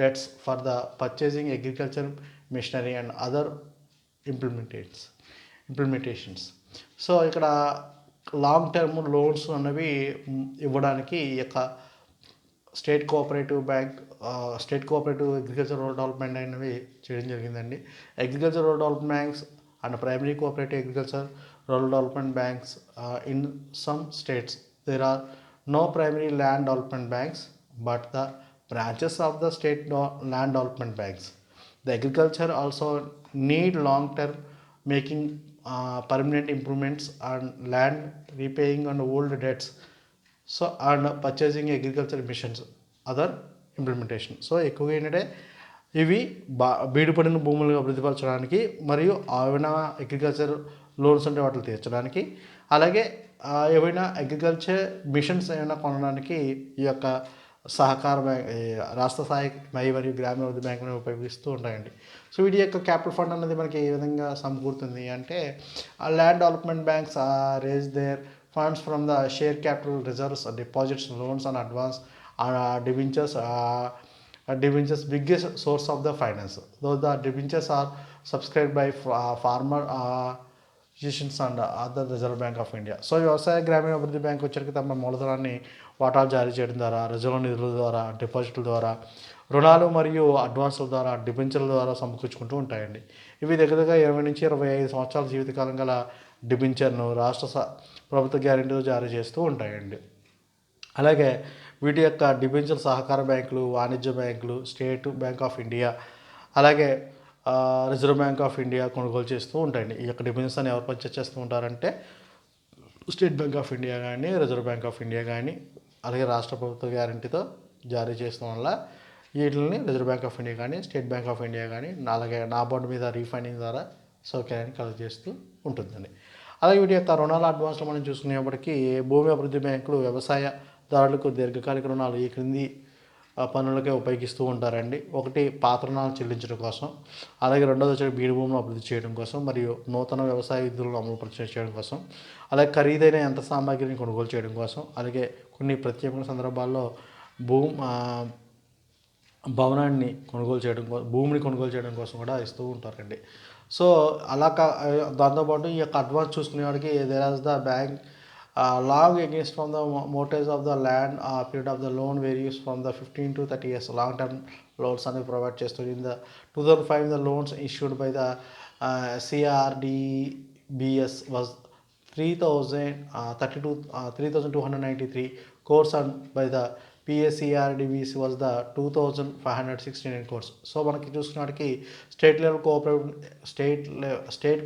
debts for the purchasing agriculture machinery and other implementations. So ఇక్కడ long term loans అన్నవి ఇవ్వడానికి ఈ యొక్క state cooperative agriculture rural development అనేవి చేయడం జరిగిందండి. Agriculture rural development banks and primary cooperative agriculture rural development banks in some states there are no primary land development banks but the branches of the state land development banks. The agriculture also need long term making permanent improvements and land repaying on old debts, so and purchasing agriculture missions other implementation. So ఎక్కువగా ఏంటంటే ఇవి బీడుపడిన భూములను అభివృద్ధిపరచడానికి మరియు ఏమైనా agriculture loans అంటే వాటిని తీర్చడానికి, అలాగే ఏవైనా అగ్రికల్చర్ మిషన్స్ ఏమైనా కొనడానికి ఈ యొక్క సహకార బ్యాంక్ రాష్ట్ర స్థాయి మరియు గ్రామీణాభివృద్ధి బ్యాంకులను ఉపయోగిస్తూ ఉంటాయండి. సో వీటి యొక్క క్యాపిటల్ ఫండ్ అనేది మనకి ఏ విధంగా సమకూరుతుంది అంటే land development banks raise their funds from the share capital reserves deposits loans and advance debentures biggest source of the finance, though the debentures are subscribed by farmer institutions and other reserve bank of India. So వ్యవసాయ గ్రామీణ అభివృద్ధి bank వచ్చరికి తమ మూలధనాన్ని వాటాలు జారీ చేయడం ద్వారా, రిజర్వ్ నిధుల ద్వారా, డిపాజిట్ల ద్వారా, రుణాలు మరియు అడ్వాన్సుల ద్వారా, డిబెంచర్ల ద్వారా సమకూర్చుకుంటూ ఉంటాయండి. ఇవి దగ్గర 20 నుంచి 25 సంవత్సరాల జీవితకాలం గల డిబెంచర్ను రాష్ట్ర ప్రభుత్వ గ్యారెంటీతో జారీ చేస్తూ ఉంటాయండి. అలాగే వీటి యొక్క డిబెంచర్ సహకార బ్యాంకులు, వాణిజ్య బ్యాంకులు, స్టేట్ బ్యాంక్ ఆఫ్ ఇండియా, అలాగే రిజర్వ్ బ్యాంక్ ఆఫ్ ఇండియా కొనుగోలు చేస్తూ ఉంటాయండి. ఈ యొక్క డిబెంచర్స్ అని ఎవరు పర్చేస్ చేస్తూ ఉంటారంటే స్టేట్ బ్యాంక్ ఆఫ్ ఇండియా కానీ, రిజర్వ్ బ్యాంక్ ఆఫ్ ఇండియా కానీ, అలాగే రాష్ట్ర ప్రభుత్వ గ్యారెంటీతో జారీ చేయడం వల్ల వీటిని రిజర్వ్ బ్యాంక్ ఆఫ్ ఇండియా కానీ, స్టేట్ బ్యాంక్ ఆఫ్ ఇండియా కానీ, అలాగే నాబార్డు మీద రీఫండింగ్ ద్వారా సౌకర్యాన్ని కలుగజేస్తూ ఉంటుందండి. అలాగే వీటి యొక్క రుణాల అడ్వాన్స్లో మనం చూసుకునేప్పటికీ భూమి అభివృద్ధి బ్యాంకులు వ్యవసాయదారులకు దీర్ఘకాలిక రుణాలు ఈ క్రింది పనులకే ఉపయోగిస్తూ ఉంటారండి. ఒకటి పాత రుణాలు చెల్లించడం కోసం, అలాగే రెండోది వచ్చి బీడు భూములను అభివృద్ధి చేయడం కోసం, మరియు నూతన వ్యవసాయ విధులను అమలు చేయడం కోసం, అలాగే ఖరీదైన యంత్ర సామాగ్రిని కొనుగోలు చేయడం కోసం, అలాగే కొన్ని ప్రత్యేకమైన సందర్భాల్లో భూ భవనాన్ని కొనుగోలు చేయడం భూమిని కొనుగోలు చేయడం కోసం కూడా ఇస్తూ ఉంటారండి. సో అలా దాంతోపాటు ఈ యొక్క అడ్వాన్స్ చూసుకునేవాడికి there as the bank long against from the mortgage of the land period of the loan varies from the 15 to 30 years long term loans అనేవి ప్రొవైడ్ చేస్తుంది. In the 2005 the loans issued by the CRDBS వాజ్ 3,293 crores and by the PSCRDBC was the 2,569 crores. సో మనకి చూసుకున్నవాడికి state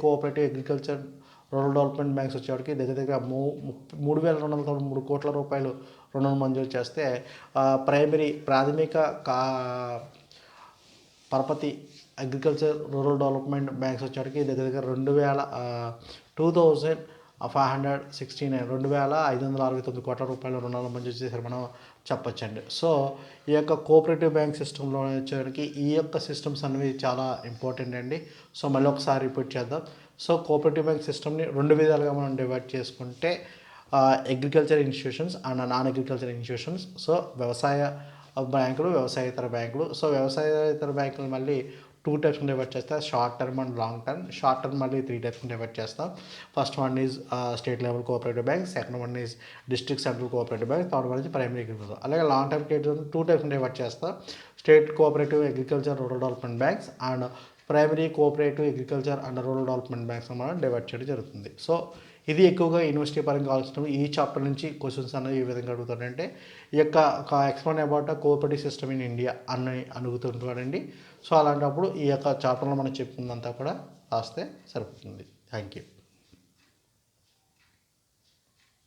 cooperative agriculture rural development banks వచ్చేవాడికి దగ్గర 3,293 కోట్ల రూపాయలు రుణం మంజూరు చేస్తే, ప్రాథమిక పరపతి అగ్రికల్చర్ రూరల్ డెవలప్మెంట్ బ్యాంక్స్ వచ్చేవాడికి దగ్గర 2,569 కోట్ల రూపాయల రుణాలు మంజూరు చేశారు మనం చెప్పొచ్చండి. సో ఈ యొక్క కోఆపరేటివ్ బ్యాంక్ సిస్టంలో వచ్చేసరికి ఈ యొక్క సిస్టమ్స్ అనేవి చాలా ఇంపార్టెంట్ అండి. సో మళ్ళీ ఒకసారి రిపీట్ చేద్దాం. సో కోఆపరేటివ్ బ్యాంక్ సిస్టమ్ని 2 విధాలుగా మనం డివైడ్ చేసుకుంటే agriculture institutions and non agriculture institutions. So వ్యవసాయ బ్యాంకులు, వ్యవసాయేతర బ్యాంకులు. సో వ్యవసాయేతర బ్యాంకులు మళ్ళీ 2 టైప్స్ డివైడ్ చేస్తాం, short term and long term. Short term మళ్ళీ 3 టైప్స్ డివైడ్ చేస్తాం. First one is state level cooperative bank, second one is district central cooperative bank, third one is primary agriculture. అలాగే long term 2 types divide చేస్తాం, state cooperative agriculture rural development banks and primary cooperative agriculture and rural development banks మనం divide చేయడం జరుగుతుంది. So ఇది ఎక్కువగా university పరంగా కావాల్సిన ఈ చాప్టర్ నుంచి క్వశ్చన్స్ అనేవి ఏ విధంగా అడుగుతాడంటే, ఈ యొక్క explain about cooperative system in India అని అడుగుతుంటాడండి. సో అలాంటప్పుడు ఈ యొక్క చాప్టర్లో మనం చెప్పుకుందంతా కూడా రాస్తే సరిపోతుంది. Thank you.